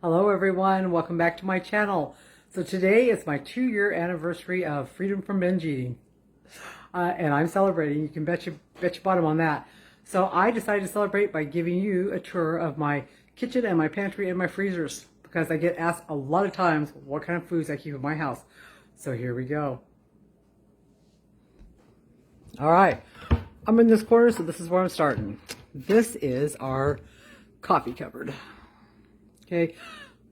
Hello everyone, welcome back to my channel. So today is my 2-year anniversary of freedom from binge eating. And I'm celebrating, you can bet your bottom on that. So I decided to celebrate by giving you a tour of my kitchen and my pantry and my freezers, because I get asked a lot of times what kind of foods I keep in my house. So here we go. Alright, I'm in this corner, so this is where I'm starting. This is our coffee cupboard. Okay,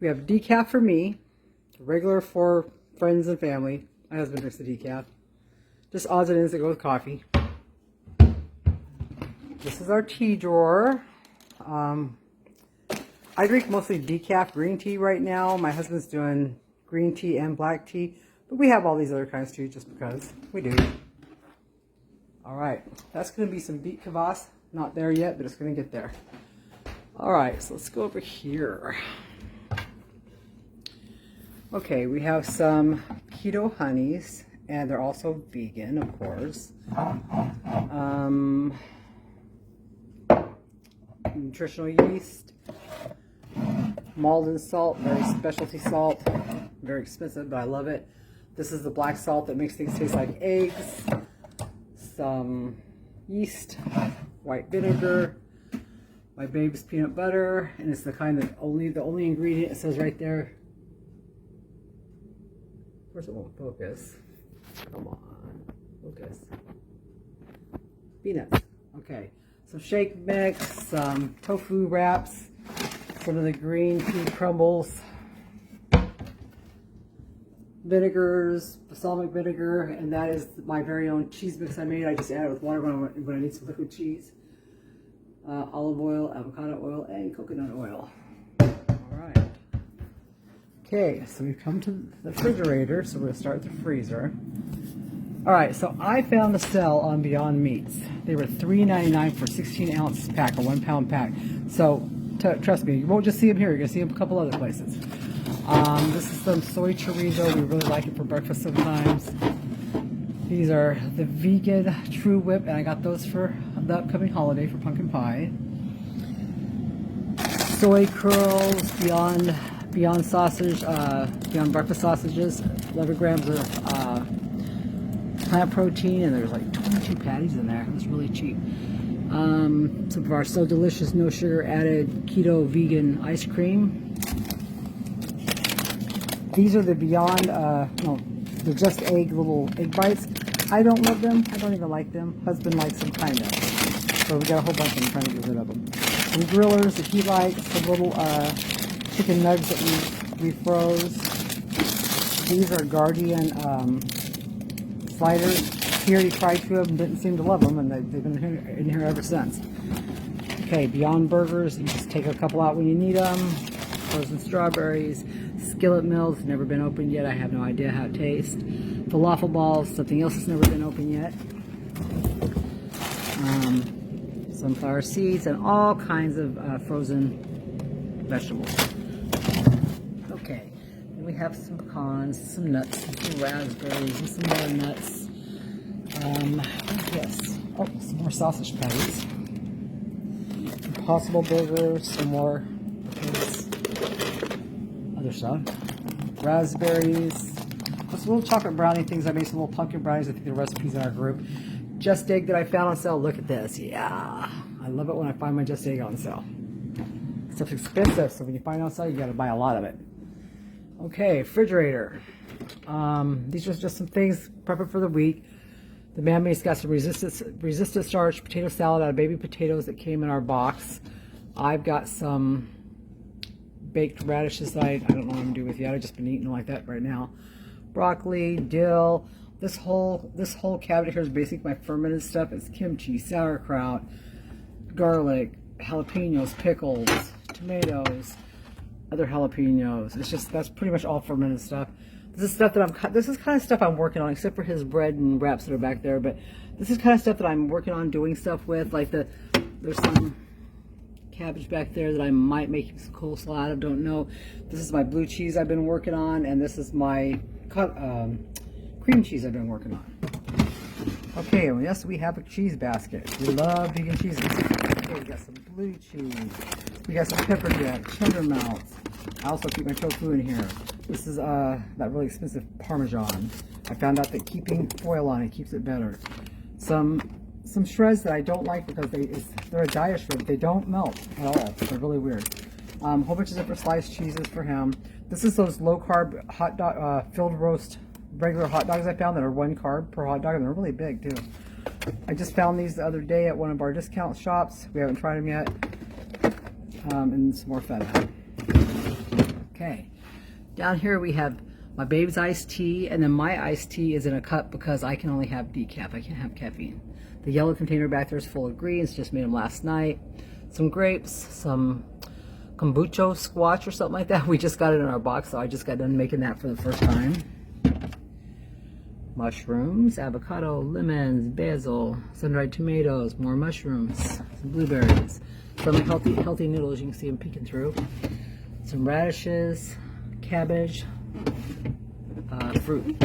we have decaf for me, regular for friends and family. My husband drinks the decaf. Just odds and ends that go with coffee. This is our tea drawer. I drink mostly decaf green tea right now. My husband's doing green tea and black tea, but we have all these other kinds too, just because we do. All right, that's going to be some beet kvass. Not there yet, but it's going to get there. All right, so let's go over here. Okay, we have some keto honeys, and they're also vegan, of course. Nutritional yeast, Malden salt, very specialty salt, very expensive, but I love it. This is the black salt that makes things taste like eggs. Some yeast, white vinegar, my baby's peanut butter, and it's the kind that the only ingredient it says right there. Of course it won't focus. Come on, focus. Peanuts. Okay, some shake mix, some tofu wraps, some of the green tea crumbles, vinegars, balsamic vinegar, and that is my very own cheese mix I made. I just add it with water when I need some liquid cheese. Olive oil, avocado oil, and coconut oil. Alright. Okay, so we've come to the refrigerator, so we're going to start with the freezer. Alright, so I found a sale on Beyond Meats. They were $3.99 for 16 ounce pack, a 1 pound pack. So, trust me, you won't just see them here, you're going to see them a couple other places. This is some soy chorizo. We really like it for breakfast sometimes. These are the vegan True Whip, and I got those for the upcoming holiday for pumpkin pie. Soy curls, Beyond sausage, Beyond breakfast sausages, 11 grams of plant protein, and there's like 22 patties in there. It's really cheap. Some of our So Delicious, no sugar added keto vegan ice cream. These are the Beyond, no, they're just little egg bites. I don't love them. I don't even like them. Husband likes them, kind of. So we got a whole bunch of them, trying to get rid of them. Some grillers that he likes. Some little chicken nugs that we froze. These are Guardian sliders. He already tried 2 of them, didn't seem to love them, and they've been in here ever since. Okay, Beyond Burgers. You just take a couple out when you need them. Frozen strawberries. Skillet Mills, never been opened yet. I have no idea how it tastes. Falafel balls, something else that's never been opened yet. Sunflower seeds, and all kinds of frozen vegetables. Okay, and we have some pecans, some nuts, some raspberries, and some more nuts. Yes. Oh, some more sausage patties. Impossible burgers, some more other stuff. Raspberries. Those little chocolate brownie things. I made some little pumpkin brownies. I think the recipe's in our group. Just Egg that I found on sale. Look at this. Yeah. I love it when I find my Just Egg on sale. Stuff's expensive, so when you find it on sale, you gotta buy a lot of it. Okay, refrigerator. These are just some things prepping for the week. The Mamma's got some resistant starch potato salad out of baby potatoes that came in our box. I've got some baked radishes that I don't know what I'm gonna do with yet. I've just been eating like that right now. Broccoli, dill. This whole cabinet here is basically my fermented stuff. It's kimchi, sauerkraut, garlic, jalapenos, pickles, tomatoes, other jalapenos. That's pretty much all fermented stuff. This is stuff that this is kind of stuff I'm working on, except for his bread and wraps that are back there. But this is kind of stuff that I'm working on doing stuff with. Like there's some cabbage back there that I might make some coleslaw out of. Don't know. This is my blue cheese I've been working on, and this is my cream cheese I've been working on. Okay, well, yes, we have a cheese basket. We love vegan cheeses. Okay, we got some blue cheese. We got some pepper jack, cheddar melts, I also keep my tofu in here. This is that really expensive Parmesan. I found out that keeping foil on it keeps it better. Some shreds that I don't like because they're a diet shred. They don't melt at all. They're really weird. Whole bunch of different sliced cheeses for him. This is those low carb hot dog, filled roast regular hot dogs I found that are 1 carb per hot dog, and they're really big too. I just found these the other day at one of our discount shops. We haven't tried them yet. And some more feta. Okay. Down here we have my baby's iced tea, and then my iced tea is in a cup because I can only have decaf. I can't have caffeine. The yellow container back there is full of greens. Just made them last night. Some grapes, some kombucha squash or something like that. We just got it in our box, so I just got done making that for the first time. Mushrooms, avocado, lemons, basil, sun-dried tomatoes, more mushrooms, some blueberries, some healthy noodles. You can see them peeking through. Some radishes, cabbage, fruit.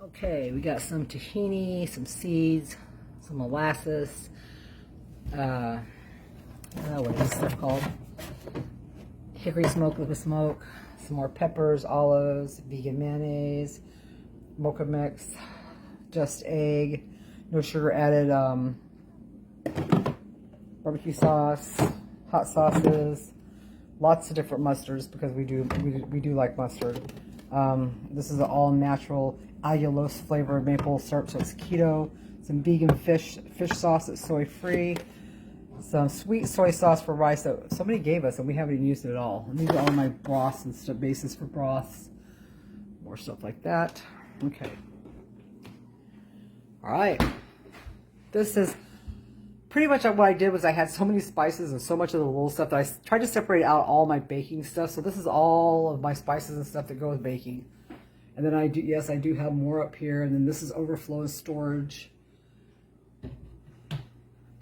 Okay, we got some tahini, some seeds, some molasses. What is this stuff called? Hickory smoke, liquid smoke. Some more peppers, olives, vegan mayonnaise, mocha mix, just egg, no sugar added, barbecue sauce, hot sauces, lots of different mustards because we do like mustard. This is an all natural allulose flavored maple syrup, so it's keto. Some vegan fish sauce that's soy free. Some sweet soy sauce for rice that somebody gave us and we haven't even used it at all. And these are all my broths and stuff, bases for broths. More stuff like that. Okay. All right. This is pretty much what I did was I had so many spices and so much of the little stuff that I tried to separate out all my baking stuff. So this is all of my spices and stuff that go with baking. And then I do have more up here. And then this is overflow and storage.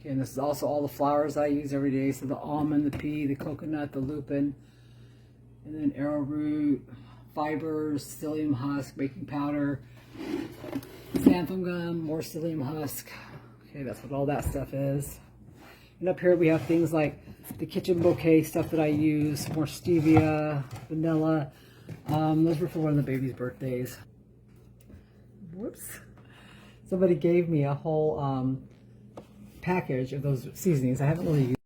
Okay, and this is also all the flours I use every day. So the almond, the pea, the coconut, the lupin, and then arrowroot, fibers, psyllium husk, baking powder, xanthan gum, more psyllium husk. Okay, that's what all that stuff is. And up here we have things like the kitchen bouquet stuff that I use, more stevia, vanilla. Those were for one of the baby's birthdays. Whoops. Somebody gave me a whole package of those seasonings. I haven't really used.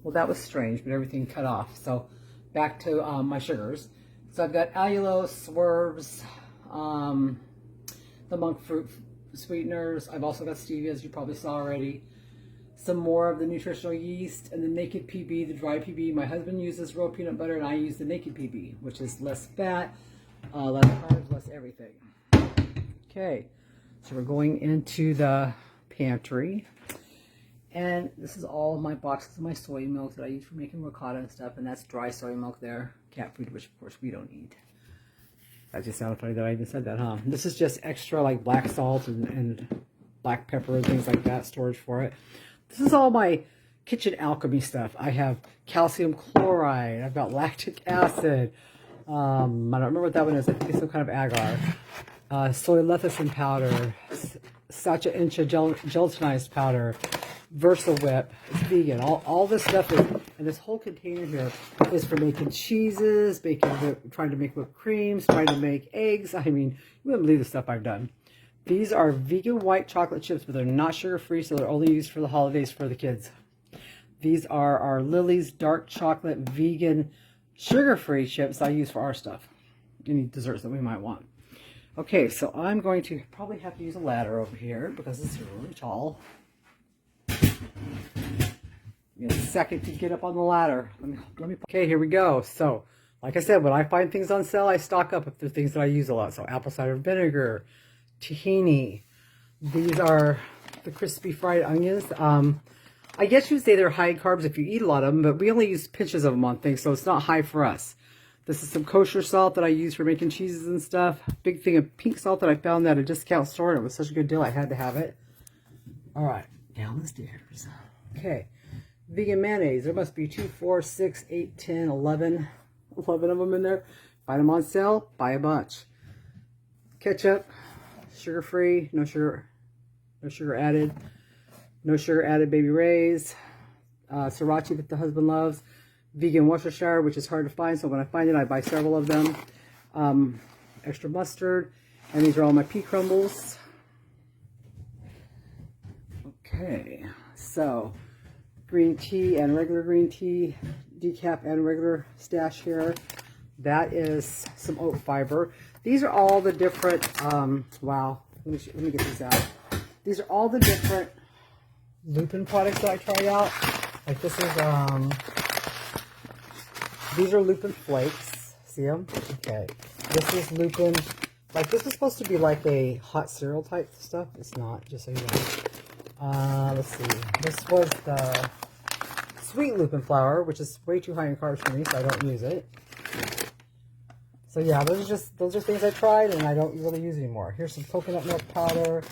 Well, that was strange, but everything cut off. So back to my sugars. So I've got allulose, swerves, the monk fruit sweeteners. I've also got stevia, as you probably saw already. Some more of the nutritional yeast and the naked PB, the dry PB. My husband uses raw peanut butter and I use the naked PB, which is less fat, less carbs, less everything. Okay, so we're going into the pantry. And this is all of my boxes of my soy milk that I use for making ricotta and stuff. And that's dry soy milk there. Cat food, which of course we don't eat. That just sounded funny that I even said that, huh? This is just extra like black salt and black pepper and things like that, storage for it. This is all my kitchen alchemy stuff. I have calcium chloride. I've got lactic acid. I don't remember what that one is. I think it's some kind of agar. Soy lecithin powder. Sacha incha gelatinized powder. Versa Whip. It's vegan. All this stuff is, and this whole container here is for making cheeses, trying to make whipped creams, trying to make eggs. I mean, you wouldn't believe the stuff I've done. These are vegan white chocolate chips, but they're not sugar-free, so they're only used for the holidays for the kids. These are our Lily's dark chocolate vegan sugar-free chips I use for our stuff. Any desserts that we might want. Okay, so I'm going to probably have to use a ladder over here because it's really tall. Give me a second to get up on the ladder. Let me. Okay, here we go. So, like I said, when I find things on sale, I stock up if they're things that I use a lot. So, apple cider vinegar, tahini. These are the crispy fried onions. I guess you'd say they're high carbs if you eat a lot of them, but we only use pinches of them on things, so it's not high for us. This is some kosher salt that I use for making cheeses and stuff. Big thing of pink salt that I found at a discount store, and it was such a good deal, I had to have it. All right, down the stairs. Okay, vegan mayonnaise. There must be 2, 4, 6, 8, 10, 11 of them in there. Find them on sale, buy a bunch. Ketchup, sugar-free, no sugar added. No sugar added Baby Ray's. Sriracha that the husband loves. vegan Worcestershire, which is hard to find. So when I find it, I buy several of them. Extra mustard. And these are all my pea crumbles. Okay, so green tea and regular green tea, decaf and regular stash here. That is some oat fiber. These are all the different, wow, let me get these out. These are all the different lupin products that I tried out. Like this is, these are lupin flakes. See them? Okay. This is lupin, like this is supposed to be like a hot cereal type stuff. It's not, just so you know. Let's see. This was the sweet lupin flour, which is way too high in carbs for me, so I don't use it. So yeah, those are things I tried and I don't really use anymore. Here's some coconut milk powder,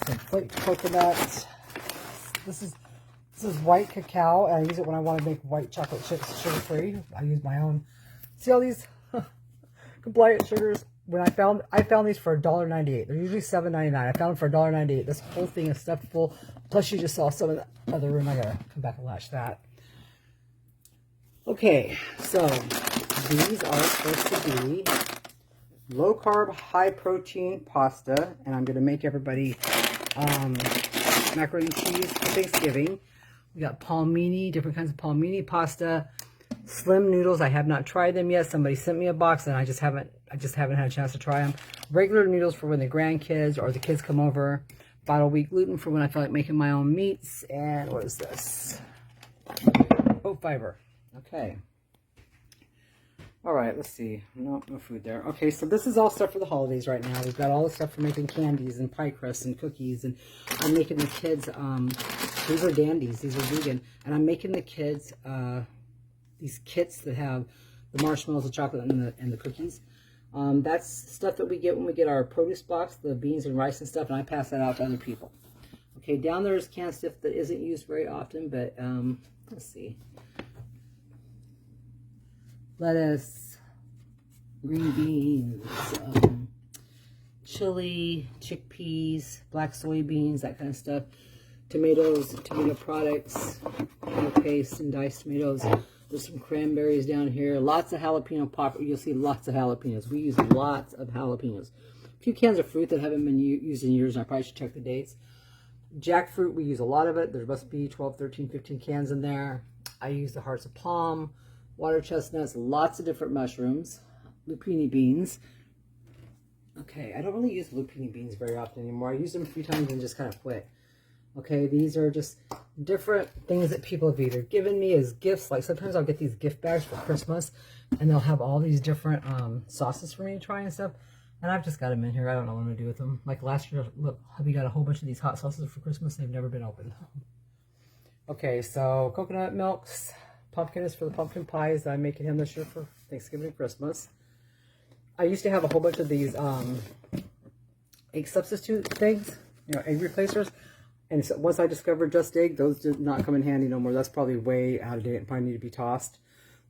some flaked coconut. This is white cacao, and I use it when I want to make white chocolate chips sugar-free. I use my own. See all these compliant sugars? When I found these for $1.98. They're usually $7.99. I found them for $1.98. This whole thing is stuffed full. Plus, you just saw some in the other room. I gotta come back and latch that. Okay, so these are supposed to be low carb, high protein pasta, and I'm gonna make everybody macaroni and cheese for Thanksgiving. We got palmini, different kinds of palmini pasta, slim noodles. I have not tried them yet. Somebody sent me a box, and I just haven't had a chance to try them. Regular noodles for when the grandkids or the kids come over. Bottle wheat gluten for when I feel like making my own meats. And what is this? Oat fiber. Okay. All right, let's see. No food there. Okay, so this is all stuff for the holidays right now. We've got all the stuff for making candies and pie crusts and cookies. And I'm making the kids, these are dandies. These are vegan. And I'm making the kids these kits that have the marshmallows, the chocolate, and the cookies. That's stuff that we get when we get our produce box, the beans and rice and stuff, and I pass that out to other people. Okay, down there is canned stuff that isn't used very often, but let's see. Lettuce, green beans, chili, chickpeas, black soybeans, that kind of stuff. Tomatoes, tomato products, tomato paste, and diced tomatoes. There's some cranberries down here. Lots of jalapeno pop. You'll see lots of jalapenos. We use lots of jalapenos. A few cans of fruit that haven't been used in years, and I probably should check the dates. Jackfruit, we use a lot of it. There must be 12, 13, 15 cans in there. I use the hearts of palm, water chestnuts, lots of different mushrooms, lupini beans. Okay, I don't really use lupini beans very often anymore. I use them a few times and just kind of quit. Okay, these are just different things that people have either given me as gifts. Like sometimes I'll get these gift bags for Christmas, and they'll have all these different sauces for me to try and stuff. And I've just got them in here. I don't know what I'm going to do with them. Like last year, look, hubby got a whole bunch of these hot sauces for Christmas. They've never been opened. Okay, so coconut milks. Pumpkin is for the pumpkin pies that I'm making him this year for Thanksgiving and Christmas. I used to have a whole bunch of these egg substitute things, you know, egg replacers. And so once I discovered Just Egg, those did not come in handy no more. That's probably way out of date and probably need to be tossed.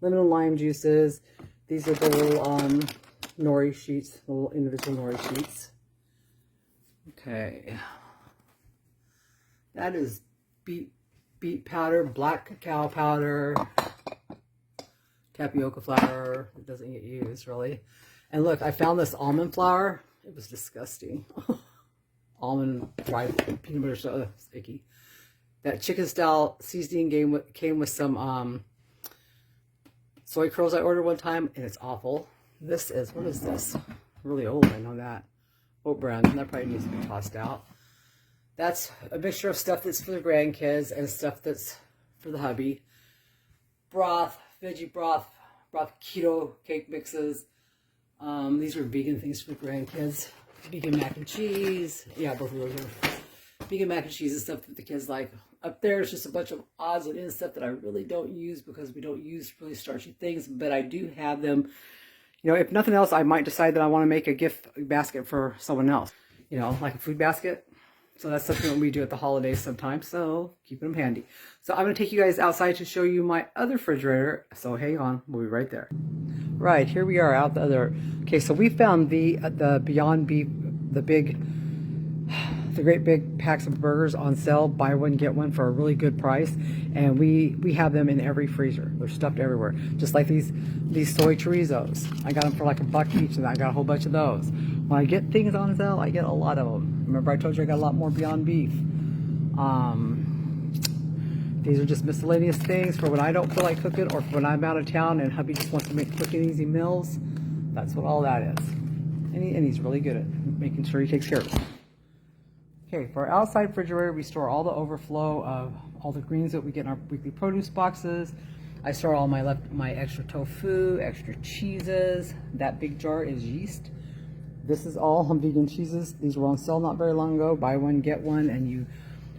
Lemon and lime juices. These are the little nori sheets, the little individual nori sheets. Okay. That is beet powder, black cacao powder, tapioca flour. It doesn't get used, really. And look, I found this almond flour. It was disgusting. Almond fried peanut butter stuff. It's icky. That chicken style seasoning came with some soy curls I ordered one time, and it's awful. This is, what is this? Really old, I know that. Oat bran, that probably needs to be tossed out. That's a mixture of stuff that's for the grandkids and stuff that's for the hubby. Broth, veggie broth, keto cake mixes. These are vegan things for the grandkids. Vegan mac and cheese. Yeah, both of those are vegan mac and cheese and stuff that the kids like. Up there is just a bunch of odds and ends stuff that I really don't use because we don't use really starchy things, but I do have them. You know, if nothing else, I might decide that I want to make a gift basket for someone else. You know, like a food basket. So that's something that we do at the holidays sometimes, so keeping them handy. So I'm going to take you guys outside to show you my other refrigerator. So hang on, we'll be right there. Right, here we are out the other. Okay, so we found the Beyond Beef, the big the great big packs of burgers on sale, buy one get one for a really good price, and we have them in every freezer. They're stuffed everywhere, just like these soy chorizos. I got them for like $1 each, and I got a whole bunch of those. When I get things on sale, I get a lot of them. Remember I told you I got a lot more Beyond Beef. These are just miscellaneous things for when I don't feel like cooking, or for when I'm out of town and hubby just wants to make quick and easy meals. That's what all that is. And he's really good at making sure he takes care of it. Okay, for our outside refrigerator, we store all the overflow of all the greens that we get in our weekly produce boxes. I store all my extra tofu, extra cheeses. That big jar is yeast. This is all vegan cheeses. These were on sale not very long ago. Buy one, get one, and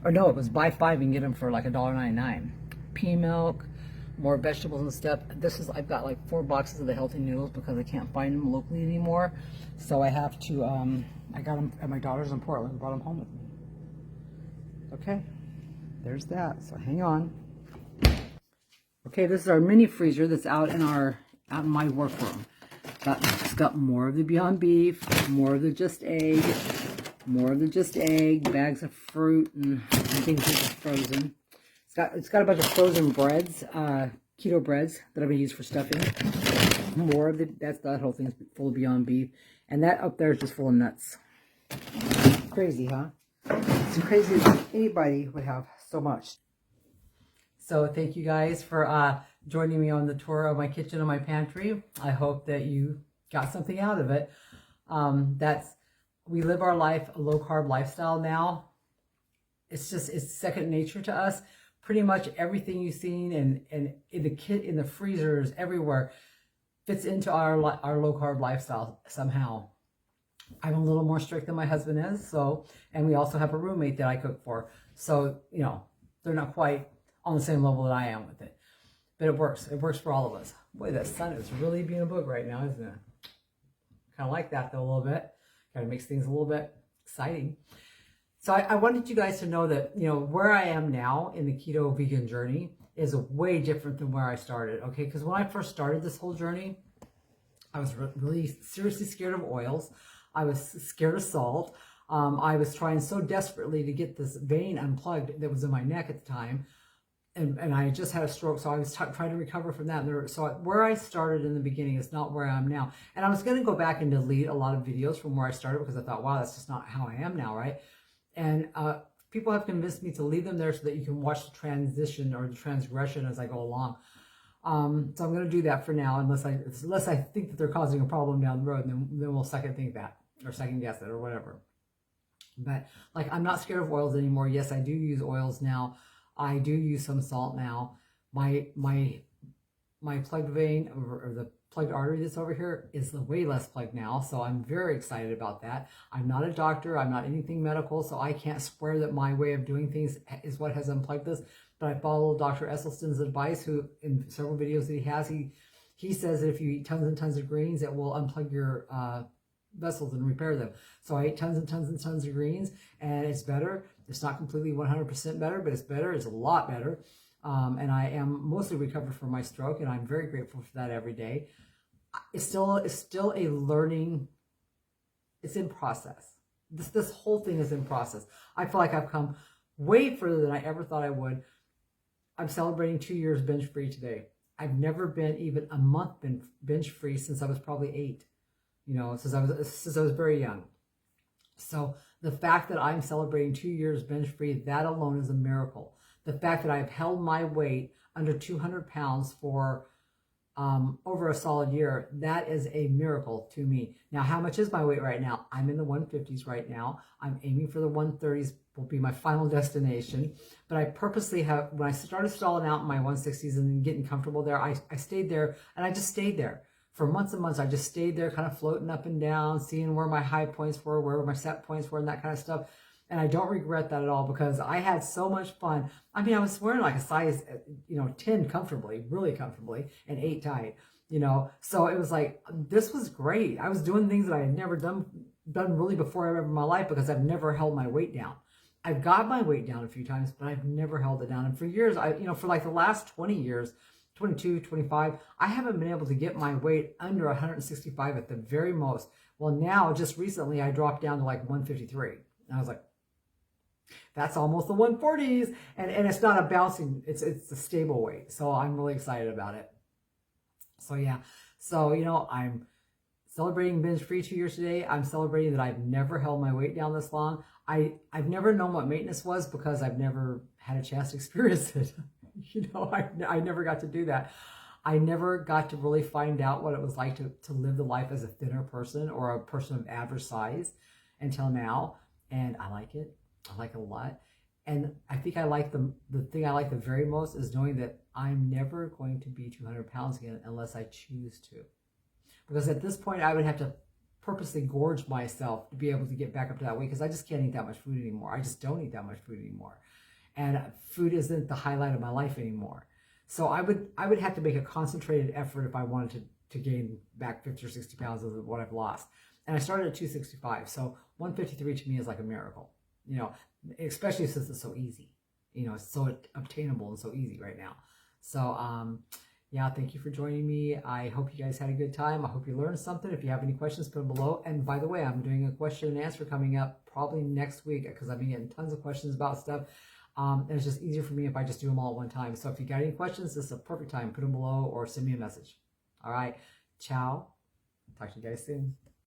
it was buy 5 and get them for like $1.99. Pea milk, more vegetables and stuff. I've got like 4 boxes of the healthy noodles because I can't find them locally anymore. So I have to, I got them at my daughter's in Portland, brought them home with me. Okay, there's that. So hang on. Okay, this is our mini freezer that's out in my workroom. It's got more of the Beyond Beef, more of the Just Egg, bags of fruit and things that are frozen. It's got a bunch of frozen breads, keto breads that I'm gonna use for stuffing. More of that whole thing is full of Beyond Beef, and that up there is just full of nuts. Crazy, huh? It's crazy that anybody would have so much. So thank you guys for joining me on the tour of my kitchen and my pantry. I hope that you got something out of it. We live our life a low carb lifestyle now. It's second nature to us. Pretty much everything you've seen and in the freezers everywhere fits into our low carb lifestyle somehow. I'm a little more strict than my husband is, and we also have a roommate that I cook for. So, they're not quite on the same level that I am with it. But it works. It works for all of us. Boy, the sun is really being a book right now, isn't it? Kind of like that though a little bit. Kind of makes things a little bit exciting. So I wanted you guys to know that, where I am now in the keto vegan journey is way different than where I started, okay? Because when I first started this whole journey, I was really seriously scared of oils. I was scared of salt. I was trying so desperately to get this vein unplugged that was in my neck at the time. And I just had a stroke, so I was trying to recover from that. So where I started in the beginning is not where I am now. And I was going to go back and delete a lot of videos from where I started because I thought, wow, that's just not how I am now, right? And people have convinced me to leave them there so that you can watch the transition or the transgression as I go along. So I'm going to do that for now, unless I think that they're causing a problem down the road, and then we'll second guess it or whatever. But I'm not scared of oils anymore. Yes, I do use oils now. I do use some salt now. My plugged vein or the plugged artery that's over here is way less plugged now. So I'm very excited about that. I'm not a doctor. I'm not anything medical. So I can't swear that my way of doing things is what has unplugged this. But I follow Dr. Esselstyn's advice, who in several videos that he has, he says that if you eat tons and tons of greens, it will unplug your vessels and repair them. So I ate tons and tons and tons of greens, and it's better. It's not completely 100% better, but it's better. It's a lot better. And I am mostly recovered from my stroke, and I'm very grateful for that every day. It's still a learning. It's in process. This whole thing is in process. I feel like I've come way further than I ever thought I would. I'm celebrating 2 years binge free today. I've never been even a month binge free since I was probably 8. Since I was very young. So the fact that I'm celebrating 2 years binge free, that alone is a miracle. The fact that I've held my weight under 200 pounds for over a solid year, that is a miracle to me. Now, how much is my weight right now? I'm in the 150s right now. I'm aiming for the 130s, will be my final destination. But I purposely when I started stalling out in my 160s and getting comfortable there, I stayed there, and I just stayed there. For months and months, I just stayed there, kind of floating up and down, seeing where my high points were, where my set points were, and that kind of stuff. And I don't regret that at all, because I had so much fun. I mean, I was wearing like a size, 10 comfortably, really comfortably, and 8 tight, So it was like, this was great. I was doing things that I had never done really before ever in my life, because I've never held my weight down. I've got my weight down a few times, but I've never held it down. And for years, for like the last 20 years, 22, 25, I haven't been able to get my weight under 165 at the very most. Well, now, just recently, I dropped down to like 153. And I was like, That's almost the 140s. And it's not a bouncing, it's a stable weight. So I'm really excited about it. So yeah. So, I'm celebrating binge free 2 years today. I'm celebrating that I've never held my weight down this long. I've never known what maintenance was because I've never had a chance to experience it. I never got to do that. I never got to really find out what it was like to live the life as a thinner person or a person of average size until now. And I like it. I like it a lot. And I think I like the thing I like the very most is knowing that I'm never going to be 200 pounds again unless I choose to. Because at this point, I would have to purposely gorge myself to be able to get back up to that weight because I just can't eat that much food anymore. I just don't eat that much food anymore. And food isn't the highlight of my life anymore. So I would have to make a concentrated effort if I wanted to gain back 50 or 60 pounds of what I've lost. And I started at 265. So 153 to me is like a miracle, especially since it's so easy. It's so obtainable and so easy right now. So, yeah, thank you for joining me. I hope you guys had a good time. I hope you learned something. If you have any questions, put them below. And by the way, I'm doing a question and answer coming up probably next week because I've been getting tons of questions about stuff. And it's just easier for me if I just do them all at one time. So if you got any questions, this is a perfect time. Put them below or send me a message. All right. Ciao. Talk to you guys soon.